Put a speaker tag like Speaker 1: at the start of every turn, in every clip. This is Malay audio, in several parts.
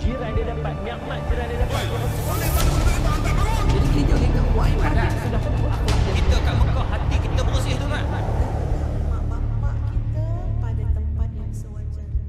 Speaker 1: jiran dia dapat, nikmat jiran dia dapat.
Speaker 2: Jadi kita buat ibadat.
Speaker 1: Sudah tentu akhlak dia. Kita kat Mekah hati kita bersih tu kan.
Speaker 3: Mak bapak kita pada tempat yang sewajarnya.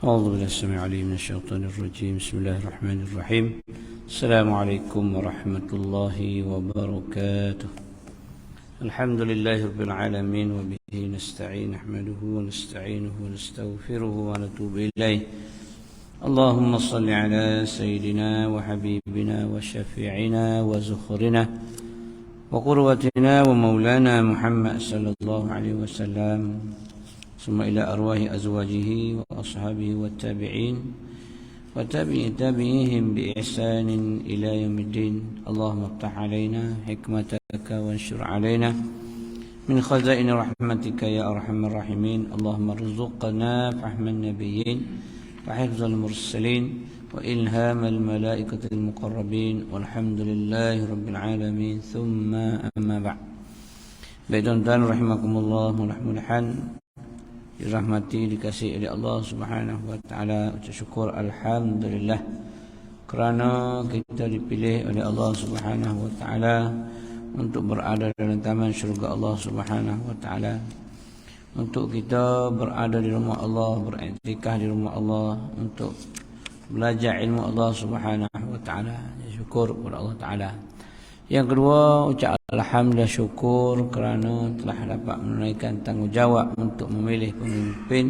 Speaker 2: أعوذ بالله السميع العليم من الشيطان الرجيم. بسم الله الرحمن الرحيم. السلام عليكم ورحمة الله وبركاته. الحمد لله رب العالمين وبه نستعين نحمده ونستعينه ونستغفره ونتوب إليه. اللهم صل على سيدنا وحبيبنا وشفيعنا وزخرنا وقروتنا ومولانا محمد صلى الله عليه وسلم، ثم إلى أرواح أزواجه وأصحابه والتابعين وتابعيهم بإحسان إلى يوم الدين. اللهم افتح علينا حكمتك وانشر علينا من خزائن رحمتك يا أرحم الراحمين. اللهم ارزقنا فهم النبيين وحفظ المرسلين وإلهام الملائكة المقربين، والحمد لله رب العالمين. ثم أما بعد. Baik tuan-tuan rahimakumullah, mudah-mudahan dirahmati, dikasihi oleh Allah Subhanahu wa taala. Ucap syukur alhamdulillah kerana kita dipilih oleh Allah Subhanahu wa taala untuk berada dalam taman syurga Allah Subhanahu wa taala, untuk kita berada di rumah Allah, beriktikaf di rumah Allah, untuk belajar ilmu Allah Subhanahu wa taala. Syukur kepada Allah taala. Yang kedua, ucap alhamdulillah, syukur kerana telah dapat menunaikan tanggungjawab untuk memilih pemimpin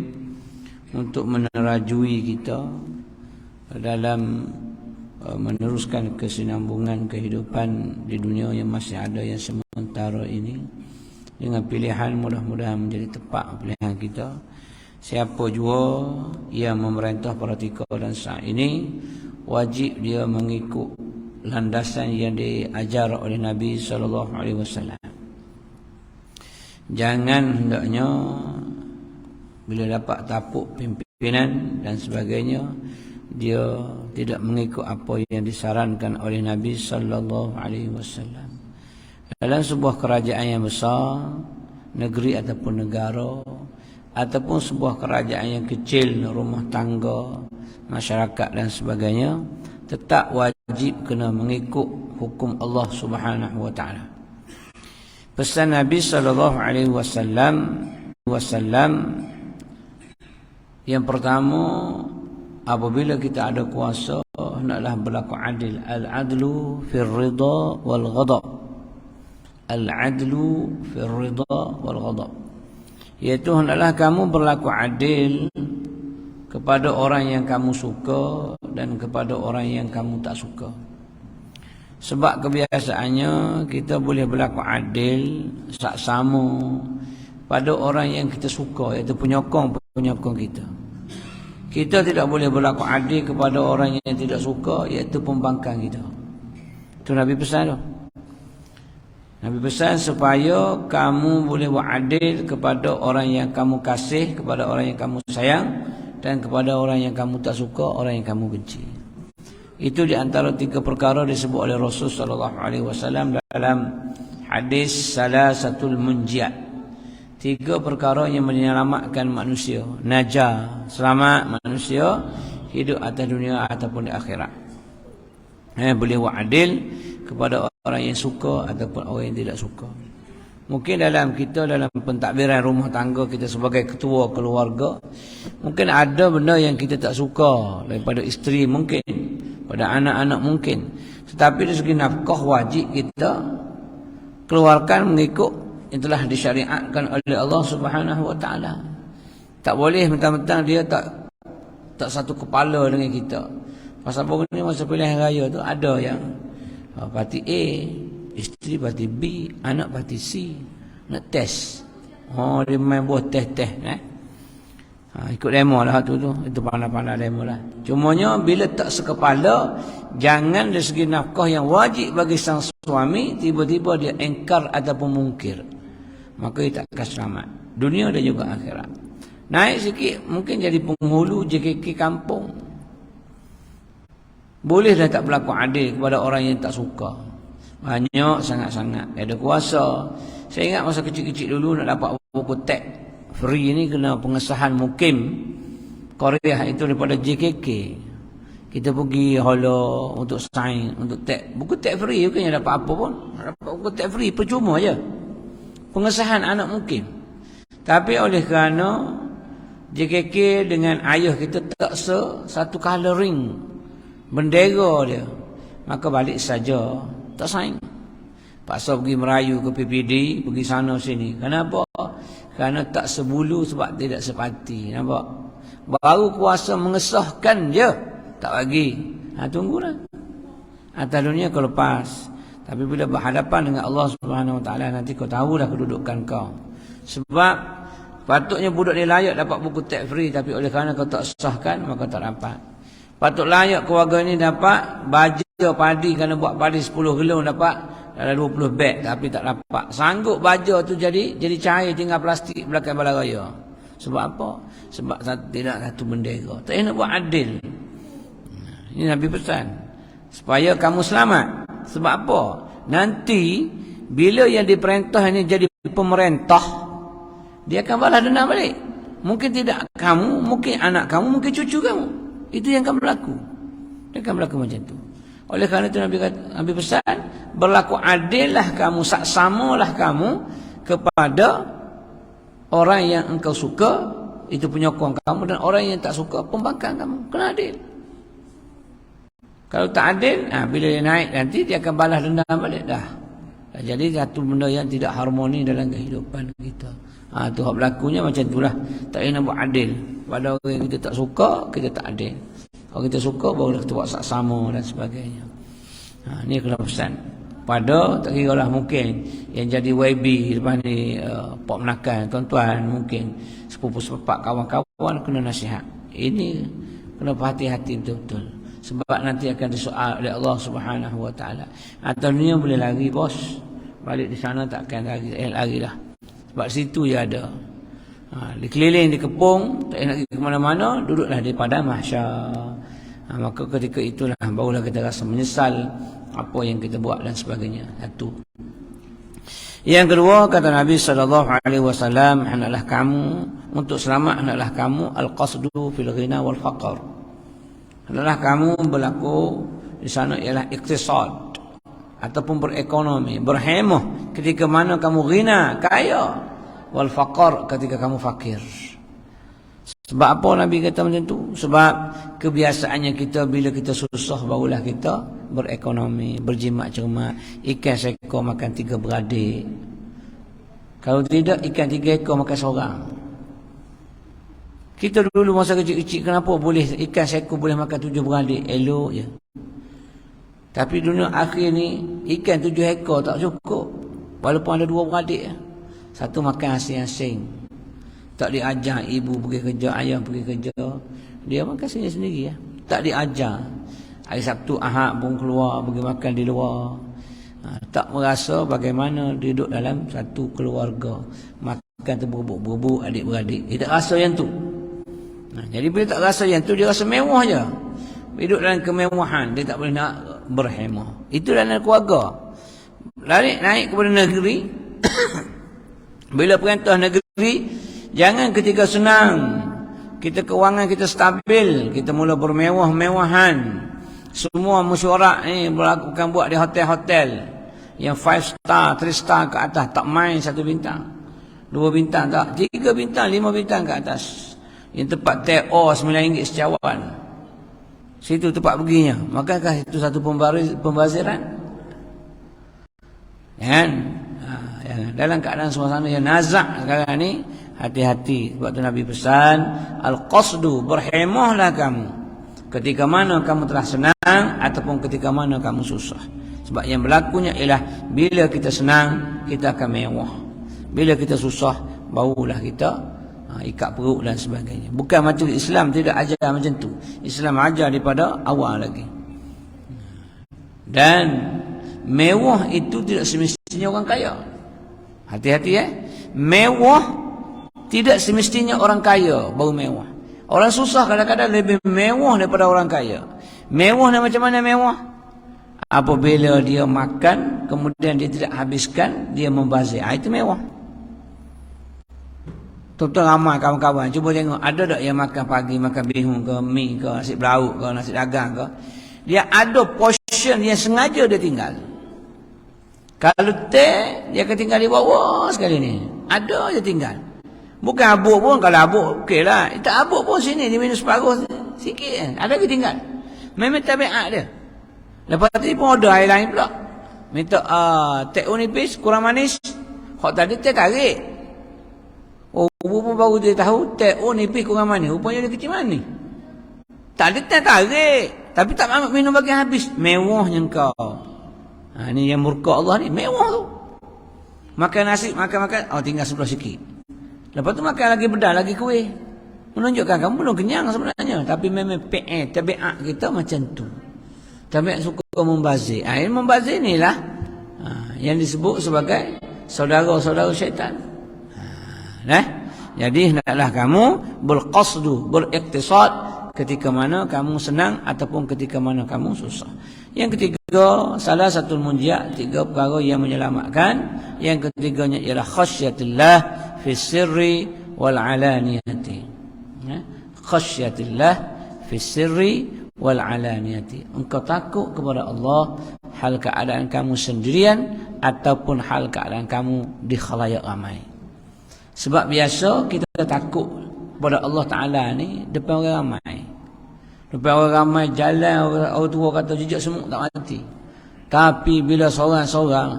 Speaker 2: untuk menerajui kita dalam meneruskan kesinambungan kehidupan di dunia yang masih ada yang sementara ini, dengan pilihan mudah-mudahan menjadi tepat pilihan kita. Siapa jua yang memerintah partika dan saat ini, wajib dia mengikut landasan yang diajar oleh Nabi SAW. Jangan hendaknya bila dapat tapuk pimpinan dan sebagainya, dia tidak mengikut apa yang disarankan oleh Nabi SAW. Dalam sebuah kerajaan yang besar, negeri ataupun negara, ataupun sebuah kerajaan yang kecil, rumah tangga, masyarakat dan sebagainya, tetap wajib kena mengikut hukum Allah Subhanahu wa taala. Pesan Nabi sallallahu alaihi wasallam yang pertama, apabila kita ada kuasa, hendaklah berlaku adil. Al-adlu fil ridha wal ghadab. Al-adlu fil ridha wal ghadab, iaitu hendaklah kamu berlaku adil kepada orang yang kamu suka dan kepada orang yang kamu tak suka. Sebab kebiasaannya kita boleh berlaku adil, saksama pada orang yang kita suka, iaitu penyokong kita. Kita tidak boleh berlaku adil kepada orang yang tidak suka, iaitu pembangkang kita. Itu Nabi pesan tu. Nabi pesan supaya kamu boleh buat adil kepada orang yang kamu kasih, kepada orang yang kamu sayang, dan kepada orang yang kamu tak suka, orang yang kamu benci. Itu di antara 3 perkara disebut oleh Rasul sallallahu alaihi wasallam dalam hadis salasatul munjiat. 3 perkara yang menyelamatkan manusia, najah, selamat manusia hidup atas dunia ataupun di akhirat. Boleh buat adil kepada orang yang suka ataupun orang yang tidak suka. Mungkin dalam pentadbiran rumah tangga kita sebagai ketua keluarga, mungkin ada benda yang kita tak suka daripada isteri, mungkin pada anak-anak mungkin. Tetapi dari segi nafkah wajib kita keluarkan mengikut yang telah disyariatkan oleh Allah Subhanahu wa taala. Tak boleh mentang-mentang dia tak satu kepala dengan kita. Pasal baru ni masa pilihan raya tu ada yang parti A, isteri parti B, anak parti C, nak test. Dia main buat test ikut demo lah tu. Itu pandai-pandai demo lah. Cumanya bila tak sekepala, jangan dari segi nafkah yang wajib bagi sang suami, tiba-tiba dia engkar ataupun mungkir, maka dia tak akan selamat dunia dan juga akhirat. Naik sikit mungkin jadi penghulu JKK kampung. Boleh dah tak berlaku adil kepada orang yang tak suka. Banyak sangat-sangat dia ada kuasa. Saya ingat masa kecil-kecil dulu nak dapat buku teks free ni kena pengesahan mukim Korea itu daripada JKK. Kita pergi holo untuk sign, untuk teks. Buku teks free bukannya dapat apa pun. Dapat buku teks free percuma je. Pengesahan anak mukim. Tapi oleh kerana JKK dengan ayah kita tak satu coloring bendera dia, maka balik saja tak sign. Paksa pergi merayu ke PPD, pergi sana sini. Kenapa? Kerana tak sebulu sebab tidak sepati. Nampak? Baru kuasa mengesahkan je, tak bagi. Tunggulah. Atas dunia kau lepas. Tapi bila berhadapan dengan Allah Subhanahu Wa Taala, nanti kau tahulah kedudukan kau. Sebab patutnya budak ni layak dapat buku teks free, tapi oleh kerana kau tak sahkan, maka tak dapat. Patut layak keluarga ni dapat baja padi, kerana buat padi 10 kilo dapat dalam 20 beg, tapi tak dapat. Sanggup baja tu jadi cair, tinggal plastik belakang balai raya. Sebab apa? Sebab tidak satu bendera. Tak nak buat adil. Ini Nabi pesan supaya kamu selamat. Sebab apa? Nanti bila yang diperintah ini jadi pemerintah, dia akan balas dendam balik. Mungkin tidak kamu, mungkin anak kamu, mungkin cucu kamu. Itu yang akan berlaku. Dia akan berlaku macam tu. Oleh kerana itu Nabi pesan, berlaku adillah kamu, saksamalah kamu kepada orang yang engkau suka, itu penyokong kamu, dan orang yang tak suka, pembangkang kamu. Kena adil. Kalau tak adil, bila dia naik nanti dia akan balas dendam balik dah. Jadi satu benda yang tidak harmoni dalam kehidupan kita. Tu hak berlakunya macam itulah. Tak payah nak buat adil. Pada orang yang kita tak suka, kita tak adil. Kalau kita suka, barulah kita buat saksama dan sebagainya. Ni kena pesan. Pada tak kira lah mungkin yang jadi YB lepas ni pop menakan tuan-tuan, mungkin sepupu-sepupak kawan-kawan kena nasihat. Ini kena hati-hati betul-betul. Sebab nanti akan disoal oleh Allah Subhanahu Wa Taala. Atau dunia boleh lari bos, balik di sana takkan lari dah. Sebab situ je ada. Dikeliling, dikepung, tak nak pergi ke mana-mana, duduklah di padang mahsyar. Maka ketika itulah barulah kita rasa menyesal apa yang kita buat dan sebagainya. Satu. Yang kedua, kata Nabi SAW, hendaklah kamu untuk selamat, hendaklah kamu al-qasdu fil ghina wal faqr. Hendaklah kamu berlaku di sana ialah iktisad ataupun berekonomi, berhemah ketika mana kamu ghina, kaya, wal faqr ketika kamu fakir. Sebab apa Nabi kata macam tu? Sebab kebiasaannya kita bila kita susah barulah kita berekonomi, berjimat cermat. Ikan seekor makan 3 beradik. Kalau tidak, ikan 3 ekor makan seorang. Kita dulu masa kecil-kecil, kenapa boleh ikan seekor boleh makan 7 beradik? Elok je. Tapi dunia akhir ni ikan 7 ekor tak cukup. Walaupun ada 2 beradik. Satu makan asing-asing. Tak diajar ibu pergi kerja, ayah pergi kerja. Dia makan sendiri-sendiri ya. Tak diajar. Hari Sabtu Ahad pun keluar pergi makan di luar. Tak merasa bagaimana duduk dalam satu keluarga. Makan terberebuk-berebuk adik-beradik. Dia tak rasa yang tu. Jadi bila tak rasa yang tu, dia rasa mewah je. Hidup dalam kemewahan. Dia tak boleh nak berhemah. Itu dalam keluarga. Naik kepada negeri. Bila perintah negeri, jangan ketika senang, kita kewangan kita stabil, kita mula bermewah-mewahan. Semua mesyuarat ni berlakukan buat di hotel-hotel yang 5 star, 3 star ke atas. Tak main 1 bintang, 2 bintang tak, 3 bintang, 5 bintang ke atas. Yang tempat TO RM9 secawan. Situ tempat perginya. Makakah itu satu pembaziran? Kan? Dalam keadaan suasana yang nazak sekarang ni, hati-hati. Sebab tu Nabi pesan, al-qasdu, berhemahlah kamu ketika mana kamu telah senang ataupun ketika mana kamu susah. Sebab yang berlakunya ialah bila kita senang, kita akan mewah. Bila kita susah, barulah kita ikat perut dan sebagainya. Bukan macam Islam tidak ajar macam tu. Islam ajar daripada awal lagi. Dan mewah itu tidak semestinya orang kaya. Hati-hati mewah tidak semestinya orang kaya baru mewah. Orang susah kadang-kadang lebih mewah daripada orang kaya. Mewah ni macam mana mewah? Apabila dia makan, kemudian dia tidak habiskan, dia membazir. Itu mewah. Tuan-tuan ramai kawan-kawan, cuba tengok, ada tak yang makan pagi, makan bihun ke, mi ke, nasi belauk ke, nasi dagang ke. Dia ada portion yang sengaja dia tinggal. Kalau teh, dia akan tinggal di bawah sekali ni. Ada je tinggal. Bukan abuk pun, kalau abuk okey lah. Tak abuk pun sini, dia minus separuh sikit. Ada ke tinggal. Memang tabiat dia. Lepas tu dia pun order air lain pula. Minta teh unipis kurang manis. Hak tadi teh tarik. Oh, pun baru dia tahu teh unipis kurang manis. Rupanya dia kecil manis. Tadi teh tarik. Tapi tak mahu minum bagi habis. Mewahnya kau. Ni yang murka Allah ni. Mewah tu. Makan nasi, makan-makan. Tinggal sebelah sikit. Lepas tu makan lagi bedah, lagi kuih. Menunjukkan kamu belum kenyang sebenarnya. Tapi memang tabiat kita macam tu. Tabiat suka membazir. Ini membazir ni lah yang disebut sebagai saudara-saudara syaitan. Jadi hendaklah kamu berqasdu, beriktisad ketika mana kamu senang ataupun ketika mana kamu susah. Yang ketiga, salah satu munjiat, 3 perkara yang menyelamatkan. Yang ketiganya ialah khasyatillah fi sirri wal alaniyati. Khasyatillah fi sirri wal alaniyati. Engkau takut kepada Allah hal keadaan kamu sendirian ataupun hal keadaan kamu di khalayak ramai. Sebab biasa kita takut kepada Allah Ta'ala ni depan orang ramai. Depan orang ramai jalan, orang tua kata jejak semut tak mati. Tapi bila seorang-seorang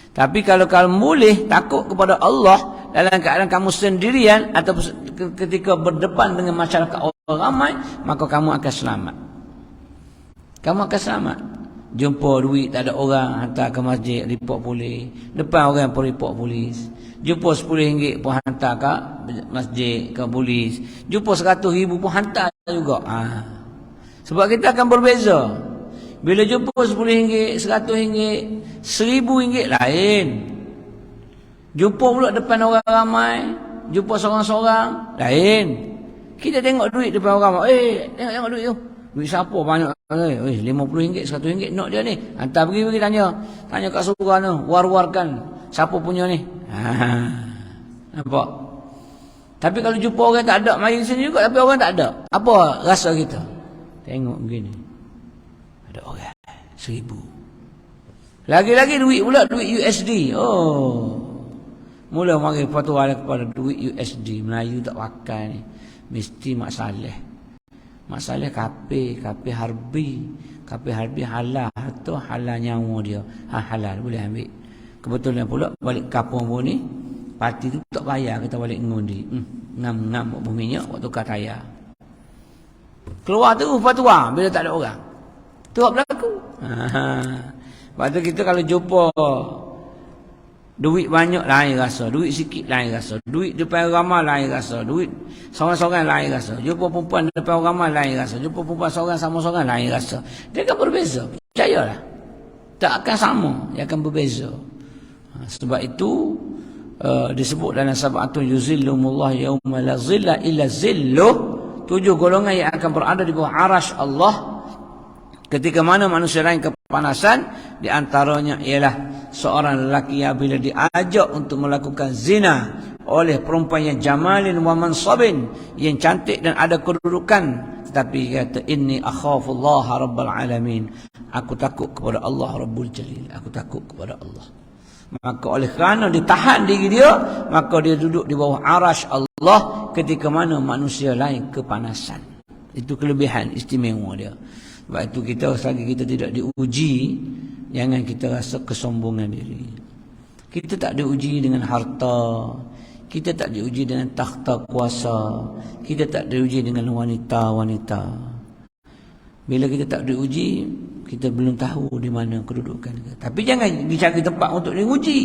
Speaker 2: tapi kalau kamu boleh takut kepada Allah dalam keadaan kamu sendirian atau ketika berdepan dengan masyarakat orang ramai, maka kamu akan selamat. Kamu akan selamat. Jumpa duit tak ada orang, hantar ke masjid, report polis. Depan orang pun report polis. Jumpa RM10 pun hantar ke masjid, ke polis. Jumpa RM100,000 pun hantar juga. Sebab kita akan berbeza. Bila jumpa RM10, RM100, RM1,000 lain. Jumpa pula depan orang ramai, jumpa seorang-seorang, lain. Kita tengok duit depan orang ramai. Tengok duit tu. Duit siapa banyak? RM50, RM100 nak dia ni. Hantar pergi tanya. Tanya kat surah tu, war-warkan. Siapa punya ni? Nampak? Tapi kalau jumpa orang tak ada, mari sini juga tapi orang tak ada. Apa rasa kita? Tengok begini. Ada orang 1,000. Lagi-lagi duit pula, duit USD. Mula mari fatwa kepada duit USD. Melayu tak pakai ni. Mesti Mak Saleh. Mak Saleh kape harbi. Kape harbi halal. Itu halal nyawa dia. Halal boleh ambil. Kebetulan pula balik kampung pun ni. Parti tu tak payah kita balik ngundi. Ngam buat minyak, buat tukar tayar. Keluar tu fatwa bila tak ada orang. Tu hak berlaku. Sebab tu kita kalau jumpa duit banyak lain rasa, duit sikit lain rasa, duit depan ramai lain rasa, duit seorang-seorang lain rasa, jumpa perempuan depan ramai lain rasa, jumpa perempuan seorang sama seorang lain rasa. Dia akan berbeza. Percayalah. Tak akan sama, dia akan berbeza. Sebab itu disebut dalam sab'atun yuzillumullah yauma la zilla illa zilluh. 7 golongan yang akan berada di bawah arasy Allah ketika mana manusia lain kepanasan. Di antaranya ialah seorang lelaki yang bila diajak untuk melakukan zina oleh perempuan yang jamalin wa mansabin, yang cantik dan ada kedudukan, tetapi kata inni akhafullaha rabbal alamin, aku takut kepada Allah Rabbul Jalil, aku takut kepada Allah. Maka oleh kerana ditahan diri dia, maka dia duduk di bawah arasy Allah ketika mana manusia lain kepanasan. Itu kelebihan istimewa dia. Sebab itu kita selagi kita tidak diuji, jangan kita rasa kesombongan diri. Kita tak diuji dengan harta, kita tak diuji dengan takhta kuasa, kita tak diuji dengan wanita-wanita. Bila kita tak diuji, kita belum tahu di mana kedudukan kita. Tapi jangan dicari tempat untuk diuji.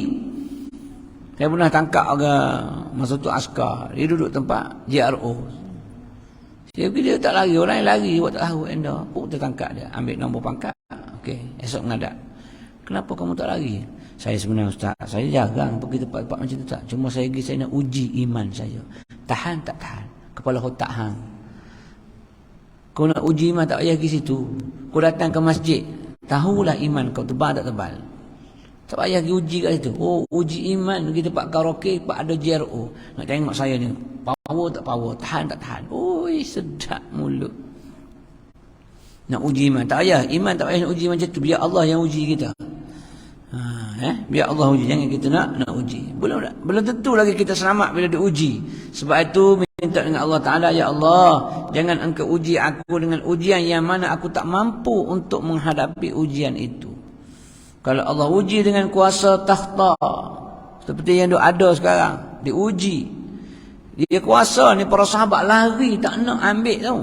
Speaker 2: Saya pernah tangkap orang masa tu askar, dia duduk tempat JRO. Dia pergi, dia tak lari, orang yang lari, buat tak tahu enda. Dia tangkap dia, ambil nombor pangkat. Okey, esok mengadap. Kenapa kamu tak lari? Saya sebenarnya ustaz, saya jarang pergi tempat-tempat macam tu tak. Cuma saya nak uji iman saya. Tahan tak tahan? Kepala otak hang. Kau nak uji iman tak payah pergi situ. Kau datang ke masjid, tahulah iman kau tebal tak tebal. Tak payah pergi uji kat situ. Oh, uji iman pergi tempat karaoke, tempat ada JRO. Nak tengok saya ni, power tak power, tahan tak tahan. Oi, sedap mulut. Nak uji iman tak payah. Iman tak payah nak uji macam tu. Biar Allah yang uji kita. Biar Allah uji, jangan kita nak uji. Belum tentu lagi kita selamat bila diuji. Sebab itu minta dengan Allah Ta'ala, ya Allah, jangan engkau uji aku dengan ujian yang mana aku tak mampu untuk menghadapi ujian itu. Kalau Allah uji dengan kuasa takhta, seperti yang ada sekarang, diuji, dia kuasa ni, para sahabat lari tak nak ambil tau.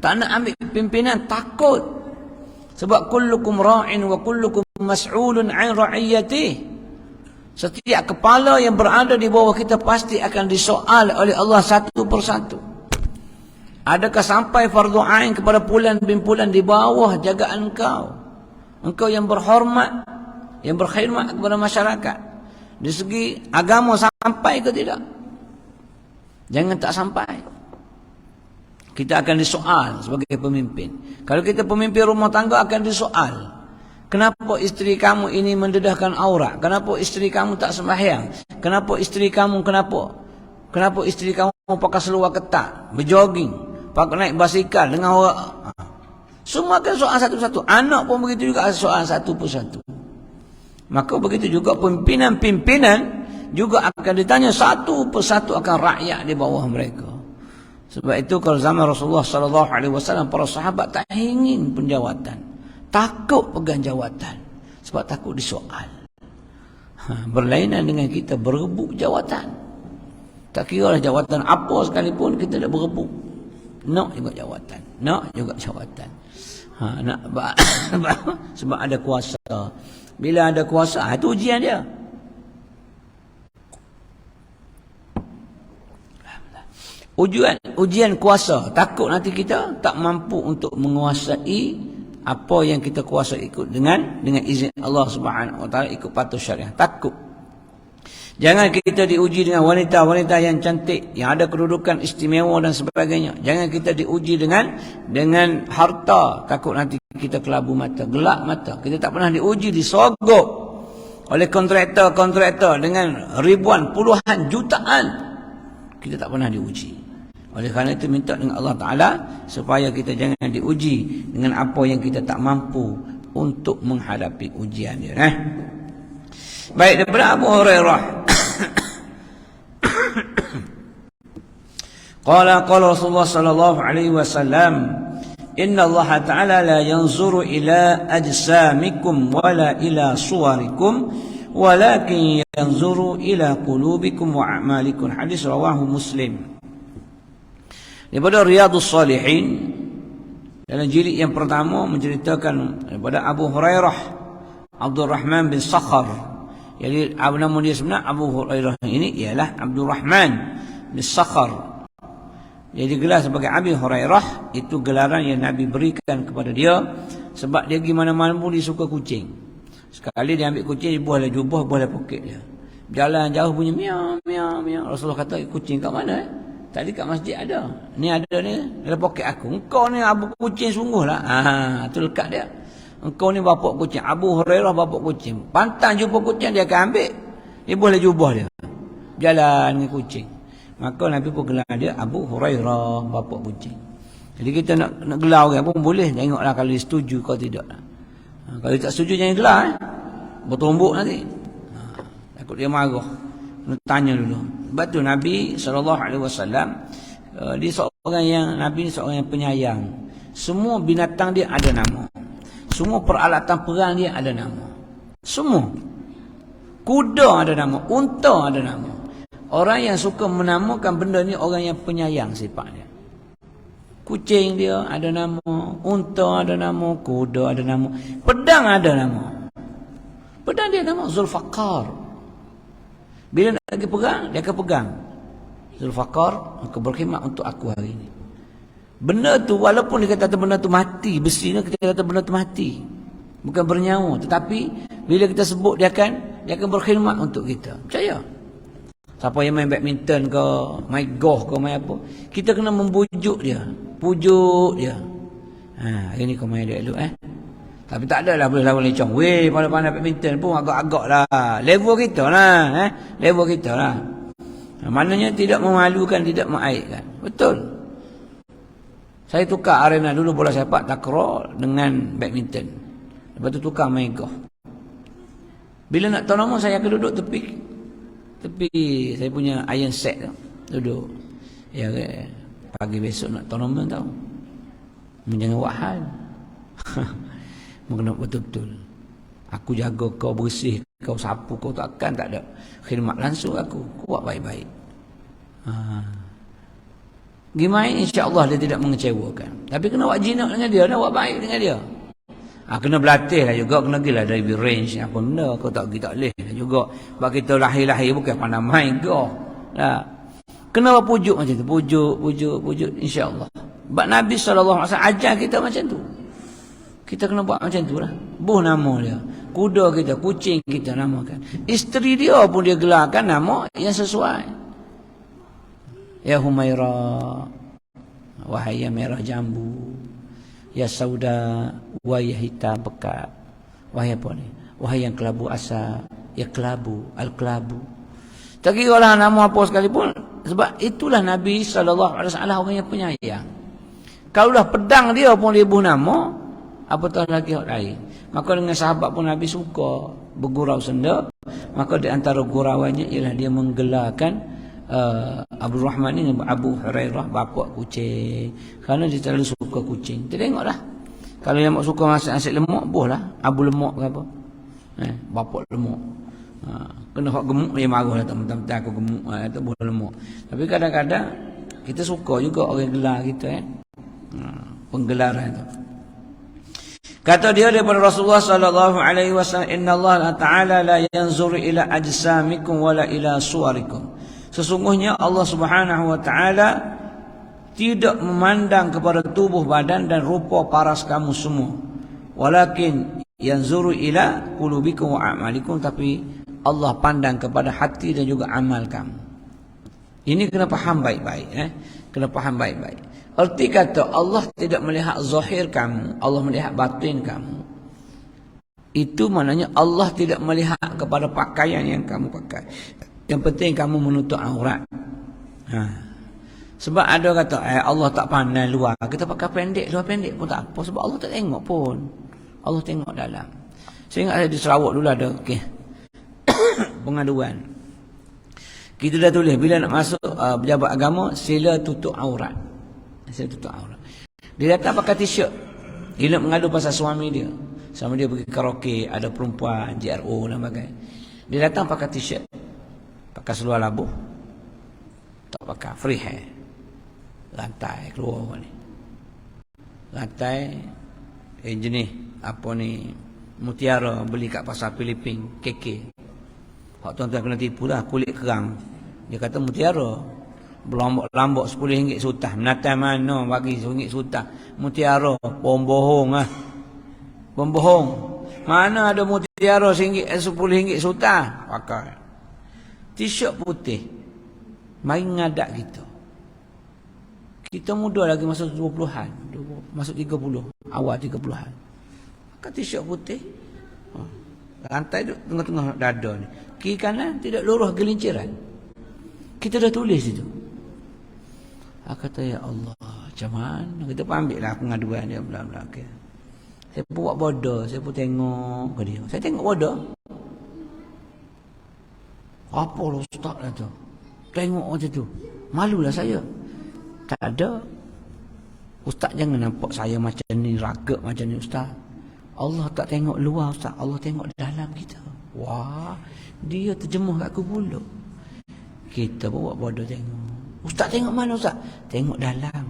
Speaker 2: Tak nak ambil pimpinan, takut. Sebab kullukum ra'in wa kullukum mas'ulun 'an ra'iyatihi. Setiap kepala yang berada di bawah kita pasti akan disoal oleh Allah satu persatu. Adakah sampai fardu ain kepada pulan bimpulan di bawah jagaan engkau? Engkau yang berhormat, yang berkhidmat kepada masyarakat. Di segi agama sampai ke tidak? Jangan tak sampai. Kita akan disoal sebagai pemimpin. Kalau kita pemimpin rumah tangga akan disoal. Kenapa isteri kamu ini mendedahkan aurat? Kenapa isteri kamu tak sembahyang? Kenapa isteri kamu Kenapa isteri kamu pakai seluar ketat, berjoging, pakai naik basikal dengan orang? Semua akan soal satu-satu. Anak pun begitu juga soal satu persatu. Maka begitu juga pimpinan-pimpinan juga akan ditanya satu persatu akan rakyat di bawah mereka. Sebab itu kalau zaman Rasulullah SAW, para sahabat tak ingin penjawatan, takut pegang jawatan, sebab takut disoal. Berlainan dengan kita berebut jawatan. Tak kira lah jawatan apa sekalipun, kita nak berebut. Nak juga jawatan, nak juga jawatan. Nak sebab ada kuasa. Bila ada kuasa, itu ujian dia. Ujian kuasa. Takut nanti kita tak mampu untuk menguasai apa yang kita kuasa ikut dengan izin Allah Subhanahu Wa Taala, ikut patuh syariah. Takut. Jangan kita diuji dengan wanita-wanita yang cantik, yang ada kedudukan istimewa dan sebagainya. Jangan kita diuji dengan harta. Takut nanti kita kelabu mata, gelap mata. Kita tak pernah diuji, disogok oleh kontraktor dengan ribuan, puluhan, jutaan. Kita tak pernah diuji. Oleh kerana itu minta dengan Allah Ta'ala supaya kita jangan diuji dengan apa yang kita tak mampu untuk menghadapi ujian dia. Baik, daripada Abu Hurairah. Qala Rasulullah sallallahu alaihi wasallam, inna Allah Ta'ala la yanzuru ila ajsamikum wala ila suwarikum walakin yanzuru ila qulubikum wa a'malikum. Hadis rawahu Muslim. Daripada Riyadhus Salihin, Dalam jilid yang pertama menceritakan daripada Abu Hurairah Abdul Rahman bin Sakhar. Jadi nama dia sebenar Abu Hurairah ini ialah Abdul Rahman bin Sakhar. Jadi gelar sebagai Abi Hurairah itu gelaran yang Nabi berikan kepada dia sebab dia pergi mana-mana pun dia suka kucing. Sekali dia ambil kucing, dia buahlah jubah, buahlah poket dia. Jalan jauh bunyi miau miau miau. Rasulullah kata, kucing kat mana? Tadi kat masjid ada. Ni ada ni dalam poket aku. Engkau ni abu kucing sungguhlah. Tu lekat dia. Engkau ni bapak kucing. Abu Hurairah bapak kucing. Pantang jumpa kucing dia akan ambil. Dia boleh jubah dia. Jalan dengan kucing. Maka Nabi pun gelar dia Abu Hurairah bapak kucing. Jadi kita nak gelar orang pun boleh. Tengoklah kalau dia setuju kau tidak. Kalau dia tak setuju jangan gelar. Bertumbuk nanti. Takut dia marah. Nak tanya dulu. Sebab tu Nabi SAW dia seorang yang Nabi seorang yang penyayang. Semua binatang dia ada nama. Semua peralatan perang dia ada nama. Semua. Kuda ada nama, unta ada nama. Orang yang suka menamakan benda ni orang yang penyayang sifatnya. Kucing dia ada nama, unta ada nama, kuda ada nama, pedang ada nama. Pedang dia nama Zulfaqar. Bila nak pergi perang, dia akan pegang. Zulfaqar, engkau berkhidmat untuk aku hari ini. Benda tu walaupun dia kata benda tu mati, besi ni kita kata benda tu mati. Bukan bernyawa, tetapi bila kita sebut dia akan berkhidmat untuk kita. Percaya? Siapa yang main badminton ke, main golf ke, main apa, kita kena membujuk dia. Pujuk dia. Hari ni kau main dia dulu Tapi tak adalah boleh lawan lecong. Weh, pandai-pandai badminton pun agak-agak lah. Level kita lah. Level kita lah. Maknanya tidak memalukan, tidak mengaibkan. Betul. Saya tukar arena dulu bola sepak takraw dengan badminton. Lepas tu tukar main golf. Bila nak tournament saya akan duduk tepi saya punya iron set tu. Duduk. Ya pagi besok nak tournament tau. Jangan buat hal. Mengenai betul-betul. Aku jaga kau bersih, kau sapu, kau tak ada. Khidmat langsung aku. Kau buat baik-baik. Gimana insya-Allah dia tidak mengecewakan. Tapi kena buat jinak dengan dia, nak buat baik dengan dia. Kena berlatih lah juga, kena pergi lah dari range apa benda. Kau tak pergi tak boleh lah juga. Sebab kita lahir-lahir bukan pandai main kau. Kena buat pujuk macam tu. Pujuk insya-Allah. Sebab Nabi SAW ajar kita macam tu. Kita kena buat macam tu lah. Buh nama dia. Kuda kita, kucing kita namakan. Isteri dia pun dia gelarkan nama yang sesuai. Ya Humaira, wahai yang merah jambu. Ya Sauda, wahai yang hitam pekat. Wahai apa ni? Wahai yang kelabu asap. Ya kelabu, al-kelabu. Tak kira lah nama apa sekalipun. Sebab itulah Nabi SAW orang yang penyayang. Kalau dah pedang dia pun dia buh nama, apatah lagi hak lain. Maka dengan sahabat pun Nabi suka bergurau senda. Maka di antara gurauannya ialah dia menggelarkan Abu Rahman ini Abu Hurairah bapak kucing. Kerana dia terlalu suka kucing. Kita tengoklah. Kalau yang suka masak nasi lemak, buhlah Abu lemak ke apa. Bapak lemak. Kena hak gemuk dia marah lah teman-teman aku gemuk itu buah lemak. Tapi kadang-kadang kita suka juga orang gelar kita penggelaran tu. Kata dia daripada Rasulullah sallallahu alaihi wasallam, "Innallaha ta'ala la yanzuru ila ajsamikum wala ila suwarikum." Sesungguhnya Allah Subhanahu wa taala tidak memandang kepada tubuh badan dan rupa paras kamu semua. Walakin yanzuru ila qulubikum wa a'malikum, tapi Allah pandang kepada hati dan juga amal kamu. Ini kena faham baik-baik. Kena faham baik-baik. Erti kata Allah tidak melihat zahir kamu, Allah melihat batin kamu. Itu maknanya Allah tidak melihat kepada pakaian yang kamu pakai. Yang penting kamu menutup aurat. Sebab ada kata Allah tak pandang luar. Kita pakai pendek, luar pendek pun tak apa. Sebab Allah tak tengok pun. Allah tengok dalam. Saya ingat saya di Sarawak dulu ada pengaduan. Kita dah tulis bila nak masuk pejabat agama, sila tutup aurat. Sila tutup aurat. Dia datang pakai t-shirt. Dia nak mengadu pasal suami dia. Suami dia pergi karaoke, ada perempuan, JRO dan sebagainya. Dia datang pakai t-shirt. Pakai seluar labuh. Tak pakai free hair. Lantai keluar ni. rantai jenis apa ni mutiara beli kat pasar Filipin KK. Hak tuan-tuan kena tipu lah, kulit kerang. Dia kata mutiara berlombok-lombok RM10 sutah. Menatai mana bagi RM1 sutah mutiara? Pembohong lah. Pembohong. Mana ada mutiara RM10 sutah? Pakai t-shirt putih. Mari ngadak kita. Kita muda lagi masuk 20-an, masuk 30, awal 30-an. Pakai t-shirt putih. Rantai duduk tengah-tengah dada ni. Kiri kanan tidak lurus gelinciran. Kita dah tulis itu. Aku kata, ya Allah, macam mana? Kita pun ambil lah pengaduan dia. Bla-bla. Okay. Saya pun buat bodoh. Saya pun tengok ke dia. Saya tengok bodoh. Apa lah ustaz lah tu? Tengok macam tu. Malulah saya. Tak ada. Ustaz jangan nampak saya macam ni, ragak macam ni ustaz. Allah tak tengok luar ustaz. Allah tengok dalam kita. Wah, dia terjemah kat aku pula. Kita pun buat bodoh tengok. Ustaz tengok mana ustaz? Tengok dalam.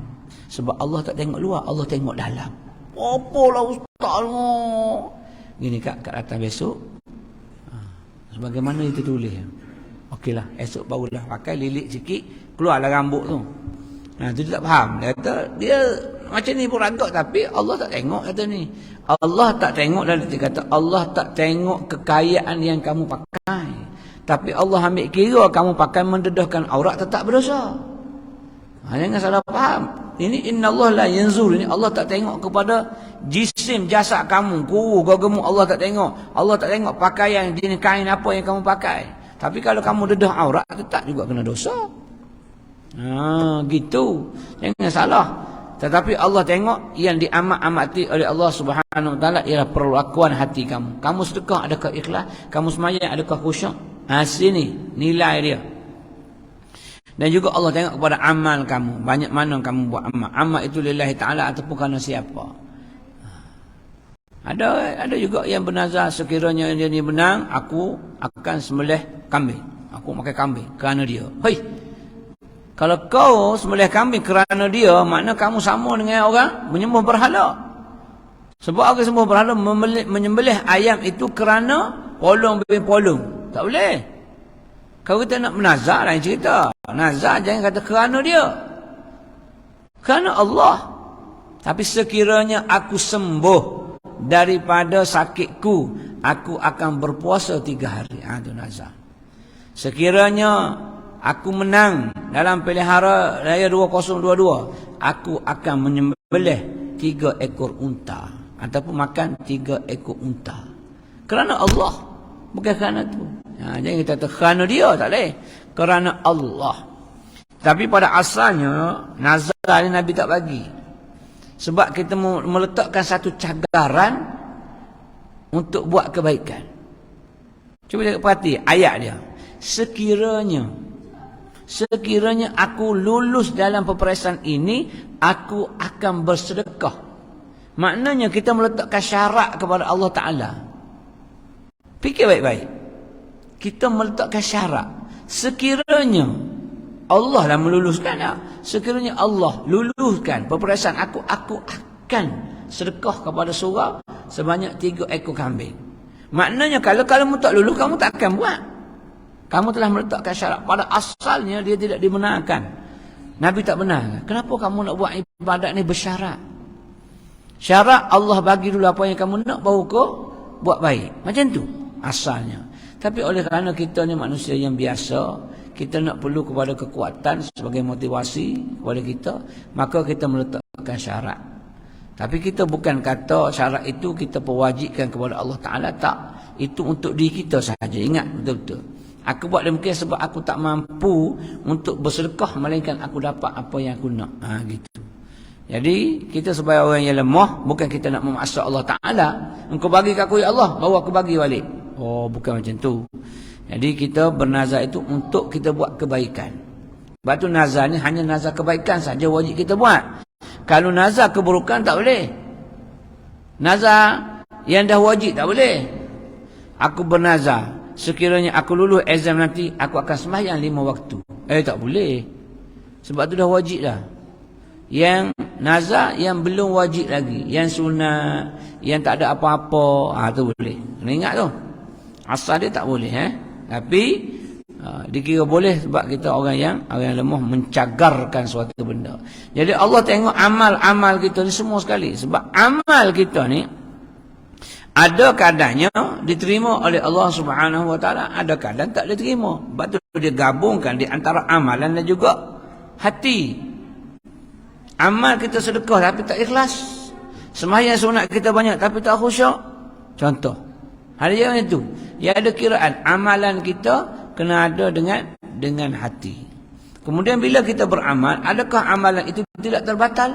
Speaker 2: Sebab Allah tak tengok luar, Allah tengok dalam. Apalah ustaz ni? Gini kat atas besok. Sebagaimana itu tulis. Okeylah, esok barulah pakai lilit sikit, keluarlah rambut tu. Itu dia tak faham. Dia kata, dia macam ni pun ragak tapi Allah tak tengok kata ni. Allah tak tengok dan dia kata Allah tak tengok kekayaan yang kamu pakai. Tapi Allah ambil kira kamu pakai mendedahkan aurat tetap berdosa. Jangan salah faham. Ini innallaha la yanzur. Ini Allah tak tengok kepada jisim jasad kamu, kuru gemuk. Allah tak tengok. Allah tak tengok pakaian jenis kain apa yang kamu pakai. Tapi kalau kamu dedah aurat tetap juga kena dosa. Gitu. Jangan salah. Tetapi Allah tengok yang diamat-amati oleh Allah Subhanahu Wa Taala ialah perlakuan hati kamu. Kamu sedekah adakah ikhlas? Kamu sembahyang adakah khusyuk? Sini nilai dia. Dan juga Allah tengok kepada amal kamu. Banyak mana kamu buat amal. Amal itu lillahi ta'ala ataupun kerana siapa. Ada juga yang bernazar sekiranya dia ni menang, aku akan sembelih kambing. Aku makan kambing kerana dia. Hei, kalau kau sembelih kambing kerana dia, makna kamu sama dengan orang menyembah berhala. Sebab orang sembah berhala menyembelih ayam itu kerana polong bin polong. Tak boleh. Kalau kita nak menazar lain cerita. Nazar jangan kata kerana dia. Kerana Allah. Tapi sekiranya aku sembuh daripada sakitku, aku akan berpuasa 3 hari. Itu nazar. Sekiranya aku menang dalam pelihara raya 2022, aku akan menyembelih 3 ekor unta. Ataupun makan 3 ekor unta. Kerana Allah. Bukan kerana itu. Jangan kita kata kerana dia, tak boleh. Kerana Allah. Tapi pada asalnya, nazar ni Nabi tak bagi. Sebab kita meletakkan satu cagaran untuk buat kebaikan. Cuba kita perhati ayat dia. Sekiranya aku lulus dalam peperiksaan ini, aku akan bersedekah. Maknanya kita meletakkan syarat kepada Allah Ta'ala. Fikir baik-baik. Kita meletakkan syarat. Sekiranya Allah lah meluluskan tak? Sekiranya Allah luluskan peperiksaan aku akan sedekah kepada surau sebanyak 3 ekor kambing. Maknanya kalau kamu tak lulus, kamu tak akan buat. Kamu telah meletakkan syarat. Pada asalnya dia tidak dibenarkan. Nabi tak benar. Kenapa kamu nak buat ibadat ni bersyarat? Syarat Allah bagi dulu apa yang kamu nak, baru kau buat baik. Macam tu asalnya. Tapi oleh kerana kita ni manusia yang biasa, kita nak perlu kepada kekuatan sebagai motivasi kepada kita, maka kita meletakkan syarat. Tapi kita bukan kata syarat itu kita pewajibkan kepada Allah Ta'ala. Tak. Itu untuk diri kita sahaja. Ingat betul-betul. Aku buat demikian sebab aku tak mampu untuk bersedekah, melainkan aku dapat apa yang aku nak. Gitu. Jadi kita sebagai orang yang lemah, bukan kita nak memaksa Allah Ta'ala. Engkau bagi aku ya Allah, baru aku bagi balik. Bukan macam tu. Jadi kita bernazar itu untuk kita buat kebaikan. Sebab tu nazar ni hanya nazar kebaikan saja wajib kita buat. Kalau nazar keburukan tak boleh. Nazar yang dah wajib tak boleh. Aku bernazar, sekiranya aku lulus exam nanti, aku akan sembahyang 5 waktu. Tak boleh. Sebab tu dah wajib dah. Yang nazar yang belum wajib lagi, yang sunat, yang tak ada apa-apa, tu boleh. Kena ingat tu. Asal dia tak boleh Tapi dikira boleh sebab kita orang yang lemah mencagarkan suatu benda. Jadi Allah tengok amal-amal kita ni semua sekali. Sebab amal kita ni ada kadangnya diterima oleh Allah Subhanahu Wa Taala, ada kadang tak diterima. Sebab tu dia gabungkan di antara amalan dan juga hati. Amal kita sedekah tapi tak ikhlas. Sembahyang sunat kita banyak tapi tak khusyuk. Contoh. Ada yang itu. Ya, ada kiraan amalan kita kena ada dengan hati. Kemudian bila kita beramal, adakah amalan itu tidak terbatal?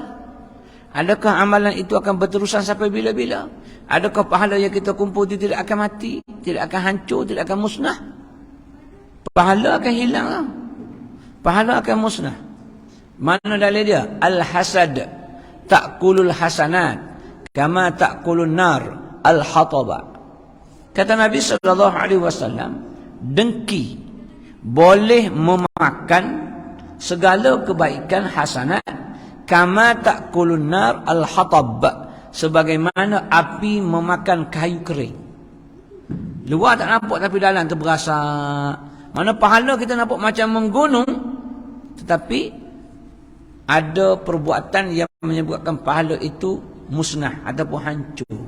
Speaker 2: Adakah amalan itu akan berterusan sampai bila-bila? Adakah pahala yang kita kumpul itu tidak akan mati, tidak akan hancur, tidak akan musnah? Pahala akan hilang lah. Pahala akan musnah. Mana dalil dia? Al-hasad ta'kulul hasanat kama ta'kulun nar al-hataba. Kata Nabi SAW, dengki boleh memakan segala kebaikan hasanat kama ta'kulun nar al-hatab, sebagaimana api memakan kayu kering. Luar tak nampak tapi dalam tu berasa. Mana pahala kita nampak macam menggunung, tetapi ada perbuatan yang menyebabkan pahala itu musnah ataupun hancur.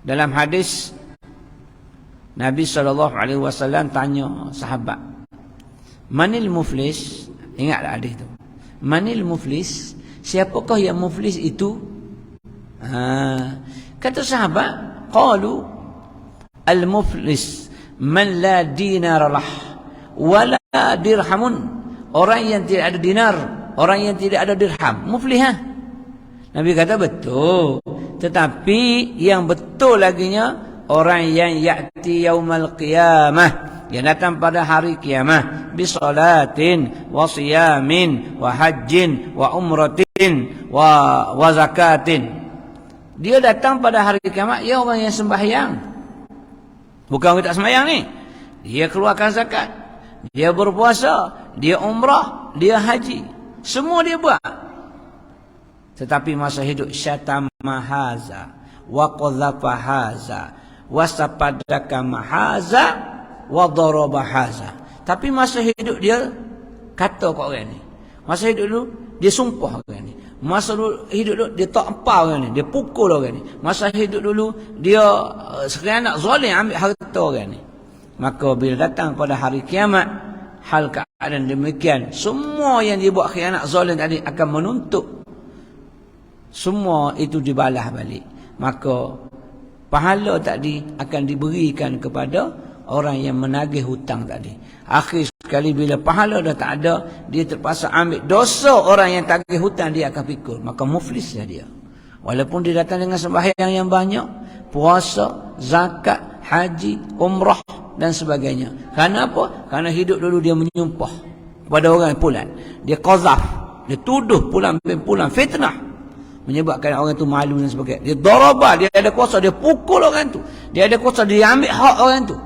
Speaker 2: Dalam hadis Nabi SAW tanya sahabat, manil muflis? Ingatlah hadis itu. Manil muflis? Siapakah yang muflis itu? Kata sahabat, qalu al-muflis man la dinar lah wala dirhamun. Orang yang tidak ada dinar, orang yang tidak ada dirham, muflih. Nabi kata betul. Tetapi yang betul laginya, orang yang ya'ti yaumal qiyamah, yang datang pada hari kiamah, bisalatin wa siyamin wa hajjin wa umratin wa zakatin. Dia datang pada hari kiamat, ia orang yang sembahyang. Bukan orang tak sembahyang ni. Dia keluarkan zakat, dia berpuasa, dia umrah, dia haji. Semua dia buat. Tetapi masa hidup syatama haza wa qadhafa haza wa sapadaka mahaza wa daraba haza. Tapi masa hidup dia kata kat orang ni. Masa hidup dulu dia sumpah orang ni. Masa hidup dulu dia tak apa orang ni, dia pukul orang ni. Masa hidup dulu dia sekalian zalim ambil harta orang ni. Maka bila datang pada hari kiamat, hal keadaan demikian, semua yang dia buat khianat zalim tadi akan menuntut, semua itu dibalas balik. Maka pahala tadi akan diberikan kepada orang yang menagih hutang tadi. Akhir sekali bila pahala dah tak ada, dia terpaksa ambil dosa orang yang tagih hutang, dia akan pikul. Maka muflislah dia. Walaupun dia datang dengan sembahyang yang banyak, puasa, zakat, haji, umrah dan sebagainya. Kerana apa? Kerana hidup dulu dia menyumpah kepada orang pulan. Dia qazaf, dia tuduh pulan bin pulan, fitnah, menyebabkan orang itu malu dan sebagainya. Dia darabah, dia ada kuasa, dia pukul orang tu. Dia ada kuasa, dia ambil hak orang tu.